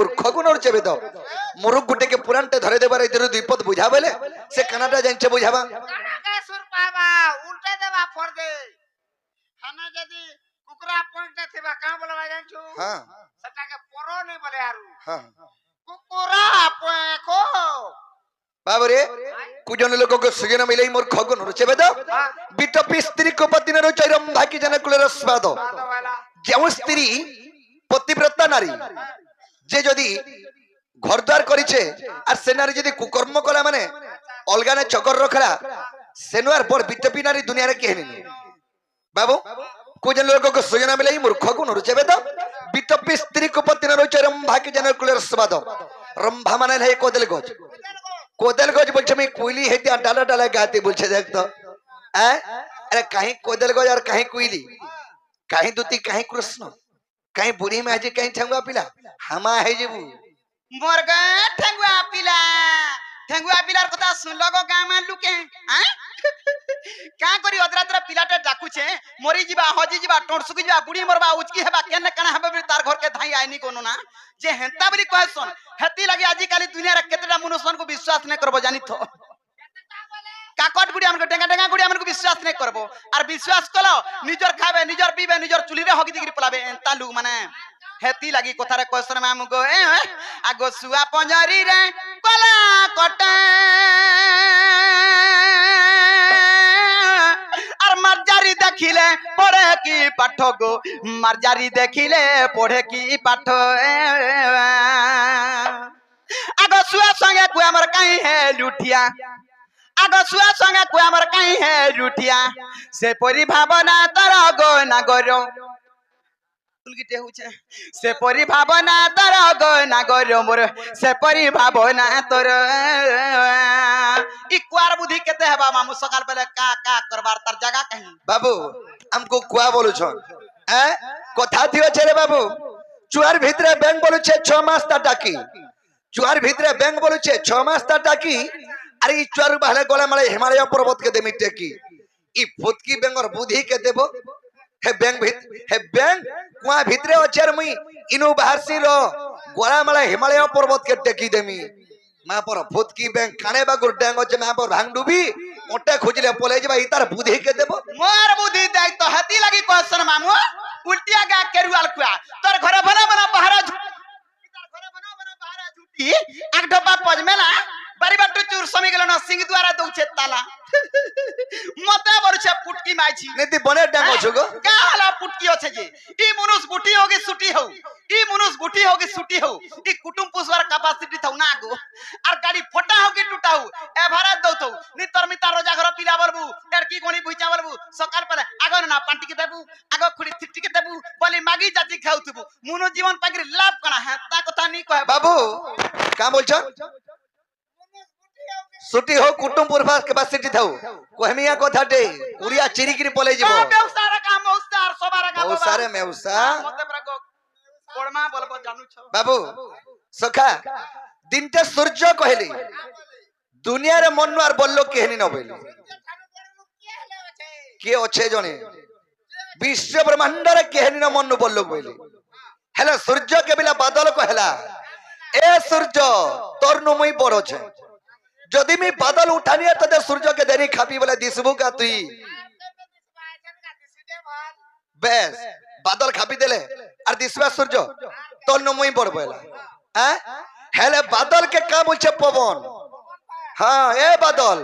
মূর্খ গুণর চেবে দাও মুরুখ গুটেকে পুরানটা ধরে দেবার এই দুই পদ বুঝা বলে সে কানাটা জানছে বুঝাবা কানাকে সুর পাবা উল্টে দেবা পড়দে হানা যদি কুকুরা পয়েন্টে থিবা কা বলবা জানছু হ্যাঁ সেটাকে পরো নে বলে আরু হ্যাঁ কুকুরা পয়েকো বাবরে কুজন লোককে সুজন মিলেই মূর্খ গুণর চেবে দাও বিটপি স্ত্রী কোপদিনের চৈরম ভাকি জানা কুলের স্বাদ যেমন স্ত্রী পতিব্রতা নারী যে যদি ঘরদ্বার করেছে আর সে নারী যদি কুকর্ম কলা মানে অলগানে চকর রখলা সেনুয়ার বড় বিটপি নারী দুনিয়ারে কেহেনি বাবু কুজন লোককে সুজন মিলেই মূর্খ গুণর চেবে দাও বিটপি স্ত্রী কোপদিনের চৈরম ভাকি জানা কুলের স্বাদ রম্ভা মানে হে কোদেল গজ কোদেল গজ বলছে আমি কুইলি হেতে ডালা ডালা গাতে বলছে দেখ তো হ্যাঁ अरे कहीं कोदल गज और कहीं कुइली कहीं दूती कहीं कृष्ण कहीं बुढ़ी में आज कहीं ठंगुआ पिला हमा है जेबू मोर गे ठेंगुआ पिलार কথা শুনলো গো গাঁ মান লুকে হ্যাঁ কা করি অদরাতরা পিলাটা ডাকুছে মরি ଯିବା হজি ଯିବା টরসুকি ଯିବା বুড়ি মরবা উচকি হেবা কেনে কানা হবে তার ঘর কে ধাই আইনি কোনো না যে হেন্তা বলি কহসন হেতি লাগি আজি কালি দুনিয়ার কেতেটা মনুষ্যন को विश्वास नहीं करबो जानी तो काकट गुड़ी हमको डेंगा डेंगा गुड़ी हमको विश्वास नहीं करबो और विश्वास कलो निजर खाबे निजर पीबे निजर चुली रे हगी दिगरी पलाबे एंता लु माने हेती लागी कथारे क्वेश्चन में हमको आगो सुआ पंजरी रे कला कटे और मर्जारी देखिले पढ़े की पाठ गो मर्जारी देखिले पढ़े की पाठ आगो सुआ संगे को हमर कहीं है लुठिया आगो सुआ संगे को हमर कहीं है लुठिया से परि भावना तर गो ना गरो उलगिटे होछे से परि भावना तर गो ना गरो मोर से परि भावना तोर ई कुआर बुद्धि केते हेबा मामू सकाल पहले का करबार तर जगह कहीं बाबू हमको कुआ बोलु छन हैं कथा थियो छे रे बाबू चुआर भितरे बैंक बोलु छे 6 मास ता टाकी चुआर भितरे बैंक बोलु छे 6 मास ता टाकी अरे ई चुआर बहले गले माले हिमालय पर्वत के देमी टेकी ई फुतकी बेंगर बुद्धि के देबो हे बैंक कुआ भितरे अचेर मुई इनु बाहरसी रो गोला माले हिमालय पर्वत के टेकी देमी मा पर फुतकी बैंक खाने बागुर डेंग अचे मा पर भांग डुबी ओटे खोजले पले जबा ई तार बुद्धि के देबो मोर बुद्धि दाई तो हती लगी क्वेश्चन मामू उल्टिया गा केरुआल कुआ तोर घरे बना बना पहाड़ा झूठी एक ढोपा पजमेला बारी बाटू चूर समी गेलो ना सिंह द्वारा दउछे ताला मते बरुछे पुटकी माइछी नेति बने डेंग छगो का हला पुटकी अछे जे ई मनुष बुटी होगी सुटी हो ई मनुष बुटी होगी सुटी हो ई कुटुंब पुसवार कैपेसिटी थौ ना गो आर गाड़ी फटा होगी टूटा हो ए भारत दउथौ नी तोर मिता रोजा घर पिला बलबू लड़की गोणी भुइचा बलबू सकाल पले आगो ना पांटी के देबू आगो खुड़ी थिट्टी के देबू बोली मागी जाती खाउथबू मुनु जीवन पागिर लाभ कना है ता कथा नी कहे बाबू का बोलछ सुटी हो कुटुंब पुरफास कैपेसिटी थाउ कहमिया कथाटे कुरिया चिरिकिरी पले जीवो बेउसारा का मौसार सबारा का ओ सारे मेउसा मते प्रगो कोड़मा बोलबो जानू छ बाबू सखा दिनटे सूर्य कहली दुनिया रे मनवार बोललो केहनी न बोली के अच्छे जने विश्व ब्रह्मांड रे केहनी न मन बोललो बोली हेला सूर्य के बिला बादल कहला ए सूर्य तोर नु मुई बड़ छे जदि मी बादल उठानी तदे सूर्य के देरी खापी बोले दिसबू का तुई बेस बादल खापी देले और दिसबा सूर्य तोर नु मुई बड़ बोला हैं हेले बादल के का बोलछे पवन हां ए बादल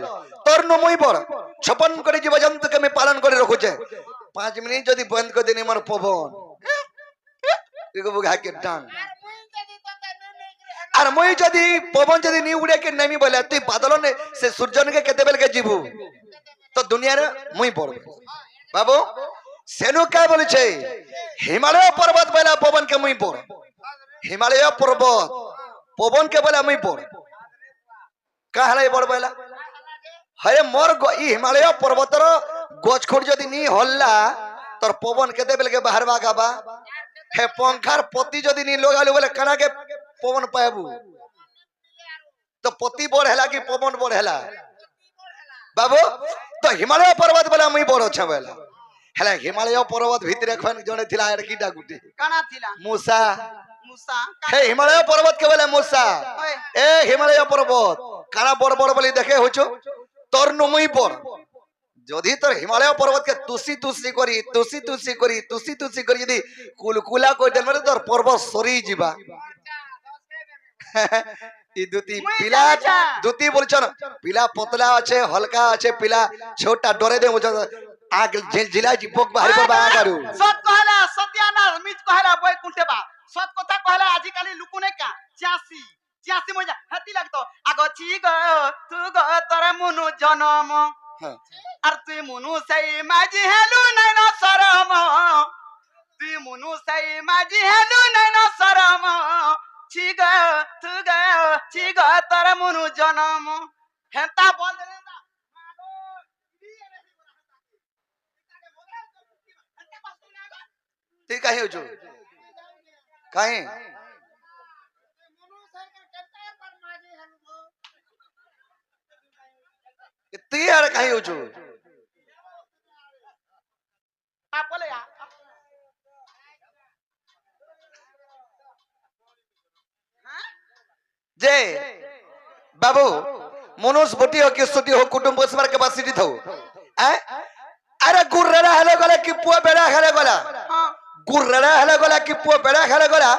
तोर नु मुई बड़ छपन करे जीव जंतु के मैं पालन करे रखु छे 5 मिनिट जदि बंद कर देनी मोर पवन एगो बुघा के टांग और मुई जदि पवन जदि नी उड़े के नमी बोले तू बादल ने से सूर्य के केते बेल के जीवू तो दुनिया रे मुई पड़ बाबू सेनु का बोले छे हिमालय पर्वत बोला पवन के मुई पड़ हिमालय पर्वत पवन के बोला मुई पड़ का हले बड़ बोला हरे मोर ई हिमालय पर्वत रो गछ खोड़ जदि नी हल्ला तोर पवन केते बेल के बाहर बागाबा हे पंखार पति जदि नी लोगालु बोले कना के पवन पाबू तो पति बड़ हैला कि पवन बड़ हैला बाबू तो हिमालय पर्वत बोला मुई बड़ छ बोला हेला हिमालय पर्वत भितरे खन जने थिला एडकीटा गुटी काना थिला मूसा মুসা হে হিমালয় পর্বত কে বলে মূষা ওই এ হিমালয় পর্বত কারা বড় বড় বলি দেখে হইছো তোর নমই পড় যদি তোর হিমালয় পর্বতকে তুসি তুসি করি যদি কুলকুলা কই দেন মানে তোর পর্বত সরি ଯିବା ই দুতি পিলা দুতি বলছ না পিলা পতলা আছে হালকা আছে পিলা ছোটটা ডরে দে বুঝ আগ জিলা জিপক বাহারি পড়বা আগারু সত কহলা সত্যানাশ মিছ কহলা বই কুলতেবা সত কথা কহলা আজি কালি লুকুনে কা 86 মজা হাতি লাগতো আগছি গো তু গো তোর মনু জনম হ্যাঁ আর তুই মনু সেই মাঝি হেলু নাই না শরম তুই মনু সেই মাঝি হেলু নাই না শরম ছি গো তু গো ছি গো তোর মনু জনম হেতা বল দে না মাগো তুই কাহি হইছো কাহি তুই আর কাহি হইছো আপলে আ যে বাবু মনুষ বটি হোক কেসটি হোক কুটুম্ব পরিবার ক্যাপাসিটি থাও আরে গুররা হেলে গলা কি পুয়া বেড়া হেলে গলা हां গুররা হেলে গলা কি পুয়া বেড়া হেলে গলা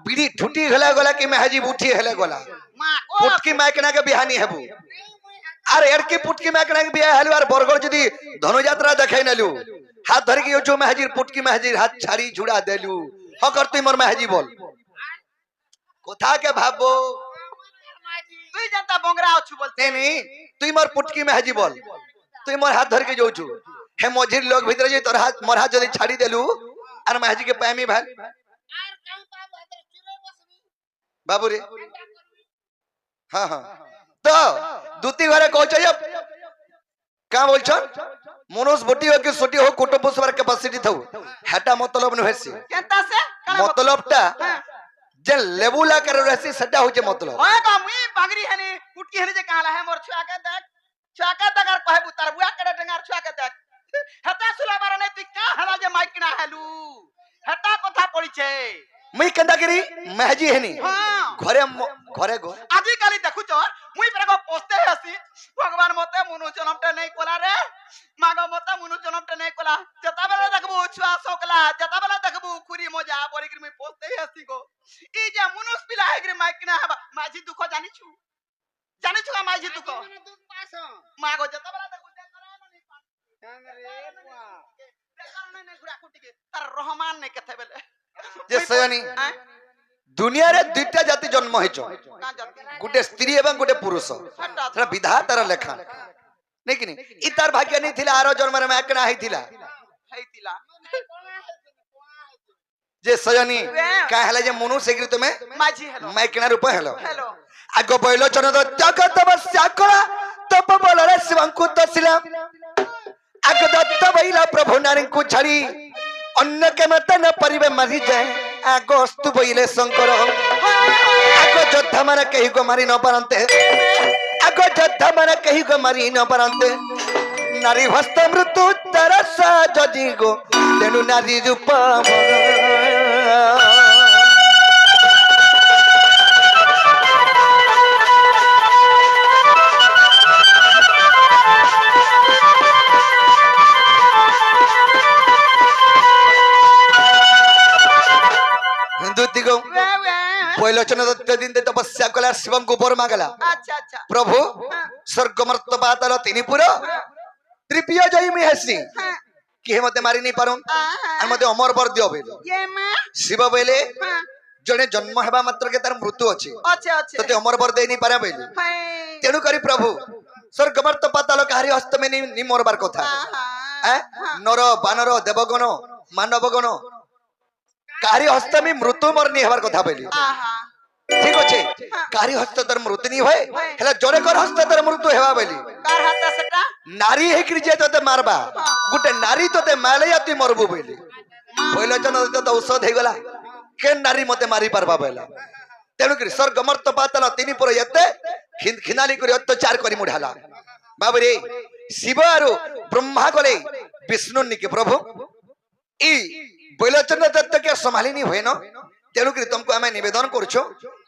বিড়ি ঠুটি হেলে গলা কি মেহাজি বুঠি হেলে গলা मा ओ পুটকি মাইকনা কে বিহানি হেবু আর এরকি পুটকি মাইকনা কে বিয়া হেলু আর বরগড় যদি ধনুযাত্রা দেখাই নেলু হাত ধরি কি ওজো মেহাজির পুটকি মেহাজির হাত ছাড়ি ঝুড়া দেলু হকর তুই মোর মেহাজি বল কোথা কে ভাববো তুই জানতা বংরা আছু বলতে নি তুই মোর পুটকি মেহাজি বল তুই মোর হাত ধরি কে যাউছু হে মঝির লোক ভিতরে যে তোর হাত মোর হাত যদি ছাড়ি দেলু আর মেহাজি কে পাইমি ভাই বাবু রে হ্যাঁ হ্যাঁ তো দুতি ঘরে কইছ যে কা বলছ মনুষ বটি হোক কি ছটি হোক কুটুম্ব পরিবার ক্যাপাসিটি থাও হেটা মতলব নহেছি কেনতা সে মতলবটা যে লেবুলা করে রহেছি সেটা হচ্ছে মতলব ओए का मुई बांगरी हनी कुटकी हनी जे काला है मोर छुआ के देख और कहबू तार बुआ करे डंगार छुआ के देख हता सुला बार नै तू का हला जे माइक ना हेलू हता कथा पड़ी छे মুই কেন্দা করি মেহাজি হেনি हां ঘরে ঘরে গো আজি কালি দেখু চ মুই প্রেগো পোস্তে হসি ভগবান মতে মনু জনমটা নাই কোলা রে মাগো মতে মনু জনমটা নাই কোলা জতা বেলা দেখবু ছুয়া সকলা জতা বেলা দেখবু খুরি মজা বড়ি মুই পোস্তে হসি গো ই যে মনুষ পিলা হেগরি মাইক না হবা মাঝি দুঃখ জানিছু কা মাঝি দুঃখ মাগো জতা বেলা দেখবু তার রহমান নে কেতে বেলে যে সয়নি দুনিয়ারে দুইটা জাতি জন্ম হইছ কা জাতি গোটে স্ত্রী এবং গোটে পুরুষ সেটা বিধাতার লেখা নেই কি ই তার ভাগ্য নেই থিলা আরো জন্মরে মাকনা হইতিলা হেইতিলা যে সয়নি কা হেলা যে মনু সেগ্রি তুমি মাঝি হেলো মাইকনা রূপ হেলো হেলো আগ বইল চন্দ জগত তপস্যা করা তপ বলরে শিবঙ্কু দছিলা আগ দত্ত বইলা প্রভু নারীଙ୍କୁ ছাড়ি অন্য কে মত ন পরিবে মরি যায় আগস্তু বইলে শঙ্কর আগ যোদ্ধা মানে কেহি গো মারি ন পারন্তে আগ যোদ্ধা মানে কেহি গো মারি ন পারন্তে নারী হস্ত মৃত্যু তরস যদি গো তেনু নারী রূপ হিন্দুতিগো পয়লোচন দত্ত দিন তপস্যা কলা শিবঙ্কু বর মাগলা আচ্ছা আচ্ছা প্রভু স্বর্গ মর্ত পাতাল তিনি পুর তৃতীয় জয়ী মুই হেসি কি মতে মারি নি পারুন আর মতে অমর বর দিও বেলে ये मां শিব বেলে জনে জন্ম হেবা মাত্র কে তার মৃত্যু আছে अच्छा अच्छा ততে অমর বর দেই নি পারে বেলে हाय তেণু করি প্রভু স্বর্গ মর্ত পাতাল কাহারি হস্ত মে নি মরবার কথা নর বানর দেবগণ মানবগণ কাহারি হস্ত মে মৃত্যু মরনি হবার কথা বেলে आहा ঠিক আছে কাহারি হস্ত তার মৃত্যু নি হয় হেলা জনে কর হস্ত তার মৃত্যু হেবা বেলে कार हाथ सेटा নারী হেকরি যে তোতে মারবা গুটে নারী তোতে মারলে তুই মরবু বইলে বইলে জন তো ঔষধ হইগলা কেন নারী মতে মারি পারবা বইলা তেণু করি স্বর্গ মর্ত পাতাল তিনি পর এতে খিনালি করে অত্যাচার করি মুঢালা বাবরে শিব আর ব্রহ্মা গলে বিষ্ণু নিকে প্রভু ই বৈলোচন দত্তকে সম্ভালিনি হয় না तेणुक तुमको आम नवेदन करुछ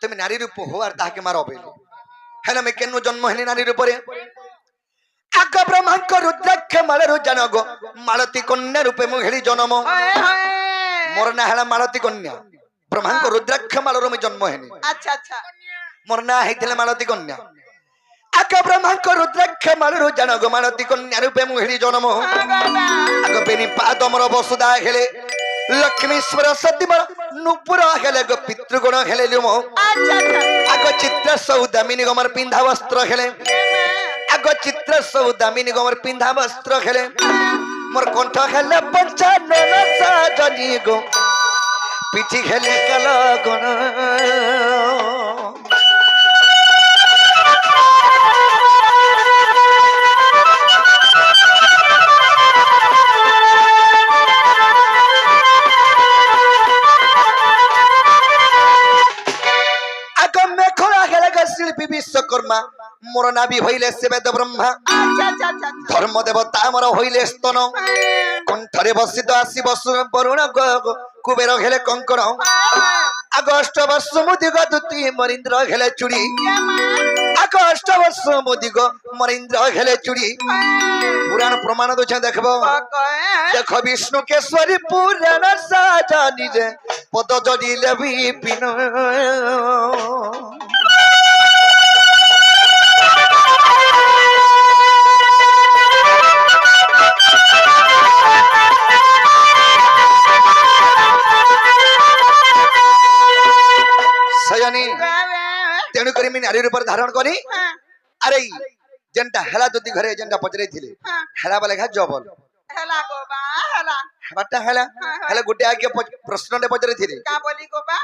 तुम नारी रूप हो और ताके मार बेले है मैं केनु जन्म हेली नारी रूप आग ब्रह्मांक रुद्राक्ष मालू जानगो मालती कन्या रूपे मुझे जन्म मोर ना है मालती कन्या ब्रह्मांक रुद्राक्ष मालू मुझे जन्म हेनी अच्छा अच्छा मोर ना है मालती कन्या आग ब्रह्मांक रुद्राक्ष मालू जानगो मालती कन्या रूपे मुझे जन्म आग बेनी पाद मोर वसुदा हेले लक्ष्मीश्वर सती मोर नुपुर हेले गो पितृगुण हेले लुमो अच्छा अच्छा आग चित्र सौदामिनी गमर पिंधा वस्त्र हेले आग चित्र सौदामिनी गमर पिंधा वस्त्र हेले मोर कंठ हेले पंचानन साजनी गो पिठी हेले कल गुण शिल्पी विश्वकर्मा मोर नाभि हईले से वेद ब्रह्मा अच्छा अच्छा अच्छा धर्म देवता मोर हईले स्तन कंठरे बसित आसी बसु वरुण कुबेर हेले कंकण आग 8 वर्ष मुदिग दुती मरीन्द्र हेले चूड़ी आग 8 वर्ष मुदिग मरीन्द्र हेले चूड़ी पुराण प्रमाण दो देखबो देख विष्णु केशरी पुराण साजानी रे पद जड़िले विपिन तेणुक नारी रूप धारण करी अरे जेनटा हेला दुदी घरे जेनटा पचरे थिले हेला बोले घा जबल हेला गोबा हेला बाटा हेला हेला गुटे आगे प्रश्न ने पचरे थिले का बोली गोबा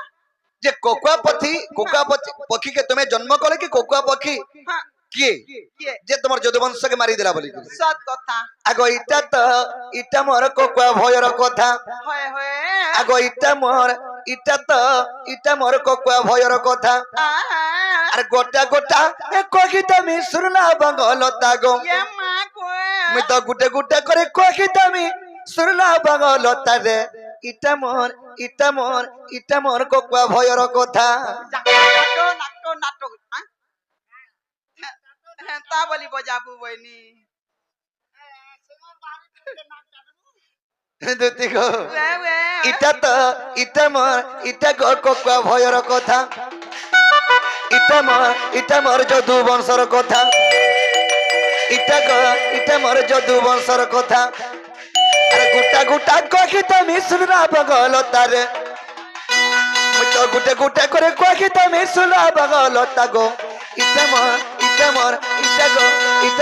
जे कोकुआ पक्षी के तुम्हें जन्म करे कि कोकुआ पक्षी किए जे तुमर जदुवंश के मारी देला बोली सत कथा आगो इटा मोर कोकुआ भयर कथा होय होय आगो इटा मोर कोकुआ भयर कथा अरे गोटा गोटा कहिता मी सुरना बंगलता गो ये मां को मैं तो गुटे गुटे करे कहिता मी सुरना बंगलता रे इटा मोर कोकुआ भयर कथा नाटो नाटो नाटो ता बोली बजाबू बनी दुती गो इटा गो कोकुआ भयर कथा इटा मोर जदु वंशर कथा इटा मोर जदु वंशर कथा अरे गुटा गुटा कहिता मी सुना बगलता रे मैं तो गुटे गुटे करे कहिता मी सुना बगलता गो इटा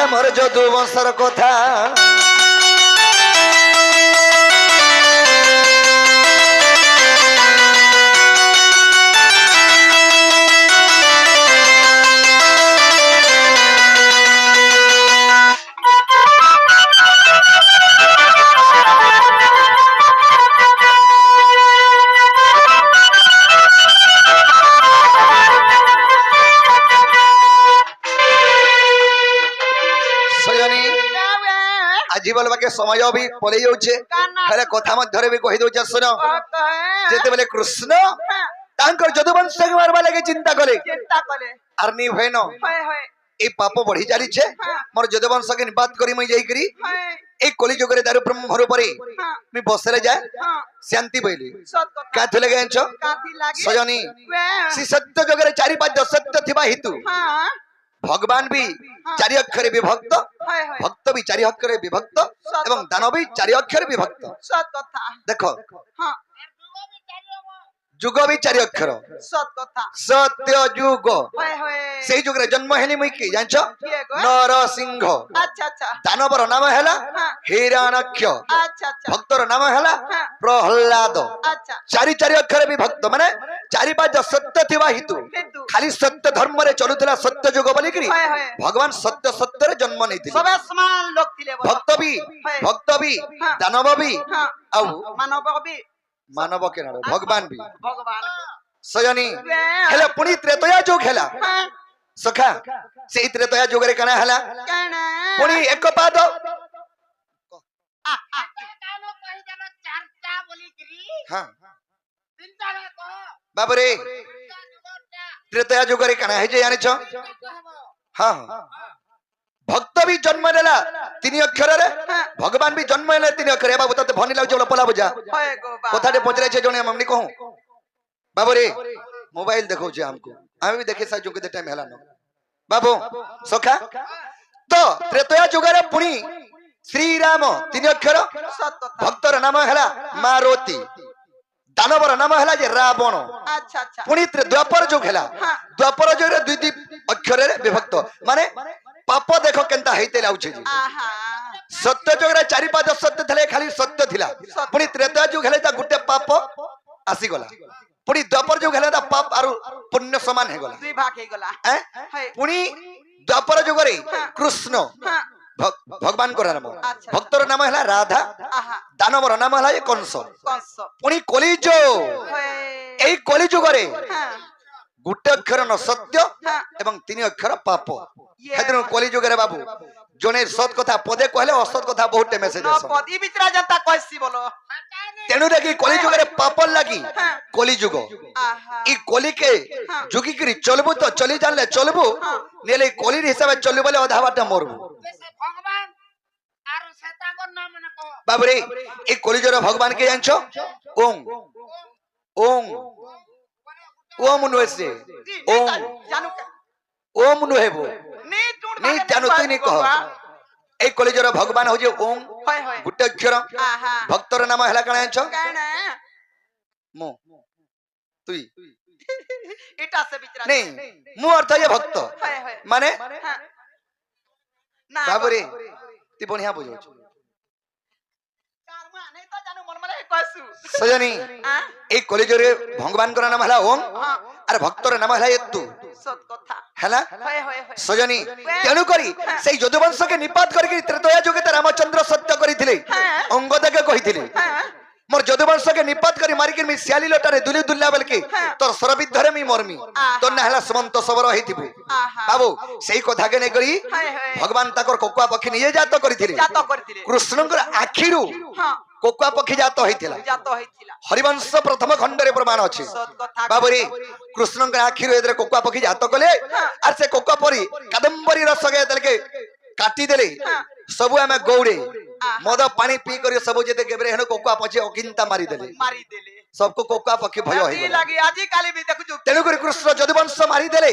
मोर जदु वंशर कथा আজি বলবাকে সময় भी পড়ে যাচ্ছে হেলে কথা মধ্যরে भी কহি দউছে শুনো যেতে বলে কৃষ্ণ তাঙ্কর যদুবংশ কে মারবা লাগে চিন্তা করে আর নি ভয় ন এই পাপ বঢ়ি চালিছে মোর যদুবংশ কে নিপাত করি মই যাই করি এই কলি যুগরে দারু ব্রহ্ম রূপরে मी বসলে যায় শান্তি বইলি কাথ লাগে জানছ সজনী শ্রী সত্য যুগরে 4-5 সত্য থিবা হেতু भगवान भी 4 अक्षर विभक्त भक्त भी 4 अक्षर विभक्त एवं दानव भी 4 अक्षर विभक्त सत कथा देखो जुग भी 4 अक्षर सत कथा सत्य जुग होय होय सेही जुग रे जन्म हेली मुई की जानछो नरसिंह अच्छा अच्छा दानवर नाम हैला हिरण्यक्ष अच्छा अच्छा भक्तर नाम हैला प्रहलाद अच्छा 4 अक्षर विभक्त माने 4-5 सत्य थिबा हेतु खाली सत्य धर्म रे चलुतला सत्य जुग बोली करी भगवान सत्य सत्य रे जन्म नै थिले सब समान लोग थिले भक्त भी दानव भी औ मानव के नाम भगवान भी भगवान सजनी हेला पुनी त्रेतया जुग हेला सखा सेही त्रेतया जुग रे कना हेला पुनी एक पाद हां বাবরে ত্রেতয়া যুগরে কানা হয়ে যে জানিছ হ্যাঁ ভক্ত বি জন্ম নেলা তিনি অক্ষরে ভগবান বি জন্ম নেলে তিনি অক্ষরে বাবু ততে ভনি লাগুছে বলে পলা বুঝা হয় গো বা কথাটে পচরাইছে জনে আমি কহু বাবরে মোবাইল দেখাউছে আমকু আমি भी देखे सा जो के टाइम हेलानो बाबू सखा तो त्रेतया जुगरे पुणी श्री राम तीन अक्षर সত কথা भक्तर नाम हेला मारुति दानवर नाम हेला जे रावण আচ্ছা আচ্ছা पुणी द्वापर जुग हेला द्वापर जुग रे दुई दुई अक्षर रे विभक्त माने पाप देखो केनता हेते लाउछे जी আহা सत्य जुग रे चारि पांच सत्य थले खाली सत्य थिला पुणी त्रेतया जुग हेले ता गुटे पाप आसी गला पुणी द्वापर जुग हेले ता पाप आरु पुण्य समान हे गला দুই ভাগ হয়ে গলা हैं? হয় पुणी द्वापर जुगरे कृष्ण হ্যাঁ भगवान को नाम अच्छा। भक्तर नाम है राधा আহা दानवर नाम है कंस কংস पुणी कलिज হয় এই কলিযুগরে হ্যাঁ গোটে অক্ষর ন সত্য হ্যাঁ এবং তিন অক্ষর পাপ ইয়ে হেতু কলিযুগরে বাবু জনে সৎ কথা পদে কহলে অসৎ কথা বহুত মেসেজ ন পদি বিচরা জনতা কইছি বলো তেণু দেখি কলিযুগরে পাপ লাগি হ্যাঁ কলিযুগ আহা ই কলিকে হ্যাঁ। যুগি করি চলবু তো চলি জানলে চলবু হ্যাঁ। নেলে কলির হিসাবে চলবু বলে অধা বাটা মরবু ভগবান আর সেতাগর নাম না কহ বাবরে এই কলিযুগের ভগবান কে জানছো ওং ওং ওম নুয়েছে ওং জানু কে ওম নুহেব নি টুট নি জানো তুই নি কহ এই কলিযুগের ভগবান হচ্ছে ওং হয় হয় গোটে অক্ষর আহা ভক্তর নাম হেলা কাଣା জানছো কেন মু তুই এটা সে বিচরা নেই মু অর্থ ইয়ে ভক্ত হয় হয় মানে হ্যাঁ না বাবরে তুই বঢ়িয়া বুঝাউছ কারমা নেই তো জানু মন মানে কইছু সজনী হ্যাঁ এই কলিযুগের ভগবানଙ୍କର নাম হেলা ওং হ্যাঁ আর ভক্তর নাম হেলা এতু সত কথা হেলা হয় হয় হয় সজনী তেণু করি সেই যদুবংশকে নিপাত করিকি ত্রেতয়া যুগে রামচন্দ্র সত্য করিଥିଲେ হ্যাঁ। অঙ্গদেকে কহিଥିଲେ হ্যাঁ মোর যদুবংশকে নিপাত করি মারিকি মি শিয়ালি লটারে দুলি দুল্লা বেলকি হ্যাঁ। তোর সরবিদ্ধরে মি মরমি আহা। তোর না হেলা সুমন্ত সবর হইতিবু আহা বাবু সেই কথাকে নেই করি হয় হয় ভগবান তাকর কোকুয়া পক্ষী নিয়ে জাত করিଥିଲେ জাত করতিলে কৃষ্ণଙ୍କର আখিରୁ হ্যাঁ কোকুয়া পক্ষী জাত হইଥିଲା জাত হইছিলা হরিবংশ প্রথম খণ্ডরে প্রমাণ আছে সত কথা বাবরি কৃষ্ণଙ୍କର ଆଖିରୁ ଏଥିରେ କୋକୁଆ ପକ୍ଷୀ ଜାତ କଲେ আর ସେ କୋକୁଆ ପରି କାଦମ୍ବରୀ ରସ ଯେତେବେଳେ କାଟି ଦେଲେ ସବୁ ଆମେ ଗୌଡେ ମଦ ପାଣି ପିଇ କରି ସବୁ ଯେତେ ଗେବରେ ହେନ କୋକୁଆ ପକ୍ଷୀ ଅକିନ୍ତା ମାରି ଦେଲେ মারি দিলে सबको कोकुआ पक्षी भय ই होइगला লাগি আজি কালি বি দেখু तेणु करी कृष्ण যদুবংश मारी देले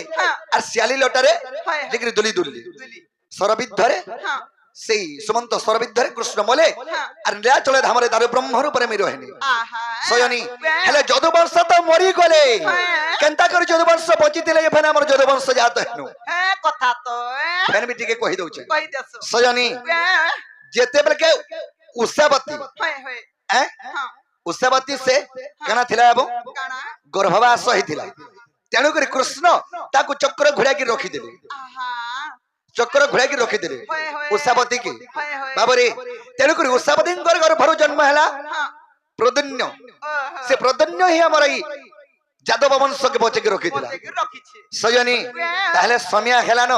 আর শিয়ালি লটারে হয়। যেগিরি দুলি দুলি দুলি সরবিদ্ধরে হ্যাঁ সেই সুমন্ত সরবিদ্ধরে কৃষ্ণ মলে হ্যাঁ। আর নীলাচলে ধামরে দারু ব্রহ্ম রূপে মি রহেনি আহা সয়নি হেলে যদুবংশ তো মরি গলে হ্যাঁ। কেনতা করে যদুবংশ বচিতিলে ফেন আমার যদুবংশ জাত হেনু এ কথা তো ফেন বি টিকে কহি দউছে কই দেছো সয়নি যেতেবেলে কে উষাবতী হয় হয় হ্যাঁ হ্যাঁ উষাবতী সে কেনা থিলা এবং কানা গর্ভবাস হইতিলা তেণু করে কৃষ্ণ তাকু চক্র ঘোড়াকি রখিদেলে আহা চক্র ঘোড়াকি রখিদেলে হয় হয় উষাবতী কি হয় হয় বাবরে তেণু করে উষাবতীঙ্কর গর্ভରୁ জন্ମ ହେଲା হ্যাঁ প্রদন্য ওহ সে প্রদন্য হি আমার এই যাদব বংশকে বচেকি রখিଥିଲା বসে রাখিছি সজনী তাহলে সমিয়া হেলান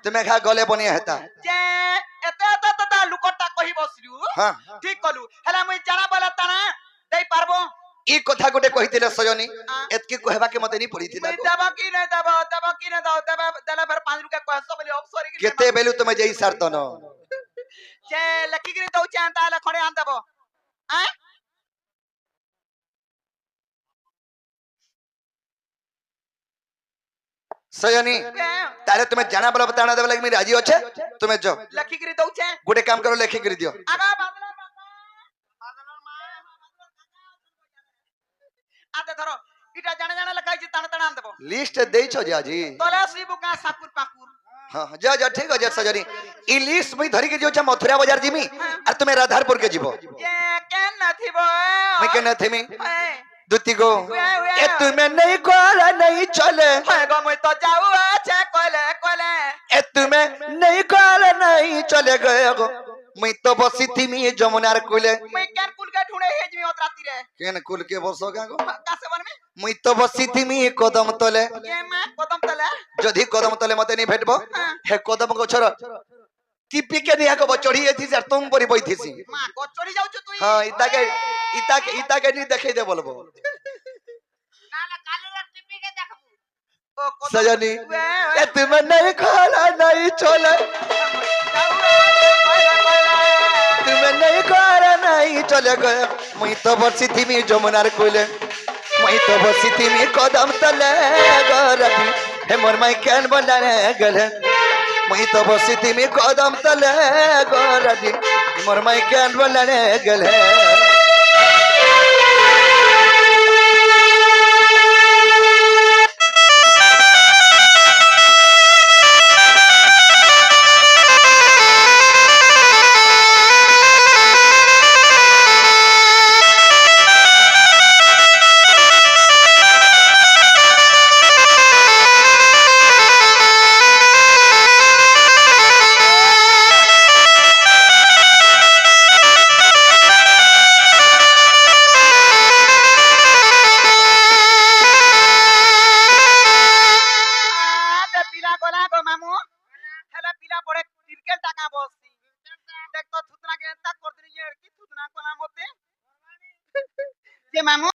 তুমি খা গলে বনিয়া হেতা যে এতে এতে এতে লুকটা কহি বসলু হ্যাঁ ঠিক কলু হেলা মুই জানা বলা তানা দেই পারবো এই কথা গোটে কহিଥିଲେ সজনী এতকি কহবাকে মতে নি পড়িଥିଲା মুই দেব কি না দেব কি না দাও দেব দেলা ফের 5 রুপিয়া কহছ বলি অফসরি কি কেতে বেলু তুমি যেই সারতন যে লকি কি দউ চান তাহলে খড়ে আন দেব আ সজনী তাহলে তুমি জানা বলা बताना देबे लागि मी राजी আছে তুমি যাও লকি কি দউ চান গোটে কাম করো লেখি করে দিও আগা বাদলা বাদলার মা আতে ধরো এটা জানা জানা লেখাইছি তানা তানা আন দেব লিস্ট দেইছো যে আজি তোলা শিবু কা সাপুর পাকুর हाँ जा जा ठीक है सजनी ई लिस्ट मुई धरी के जो छ मथुरा बाजार जिमी और तुम्हें राधारपुर के जीवो যে কেন নাথিবো मैं के न थेमी হয় दुती गो ए तुम्हें नहीं कोला नहीं चले হয় গো মুই তো যাও আছে কইলে কইলে ए तुम्हें नहीं कोला नहीं चले गए गो मैं तो बसी थी मी जमुनार कोले মুই কেন কুলকে ঢুঁড়ে হেজমি ওত রাতি রে केन कुल के बसो का गो কাছে বনমি मैं तो बसी थी मी कदम तले কে মা কদম তলে जदी कदम तले मते नहीं भेटबो हे कदम को छोर टिपी के निया को चढ़ी थी सर तुम परी बई थी মা গো চড়ি যাউছ তুই हां इता के नहीं देखे दे बोलबो ও কত সজনী তুমি নাই খরা নাই চলে তুমি নাই খরা নাই চলে গে মুই তো বসি থিমি যমুনার কইলে মুই তো বসি থিমি কদম তলে গরাবি হে মোর মাই কেন বলারে গলে মুই তো বসি থিমি কদম তলে গরাবি মোর মাই কেন বলারে গলে পিলা গলা গো মামু হেলা পিলা পড়ে ক্রিকেট টাকা বসছি দেখ তো থুতনা কে তা করতে কি থুতনা কোনা মতে যে মামু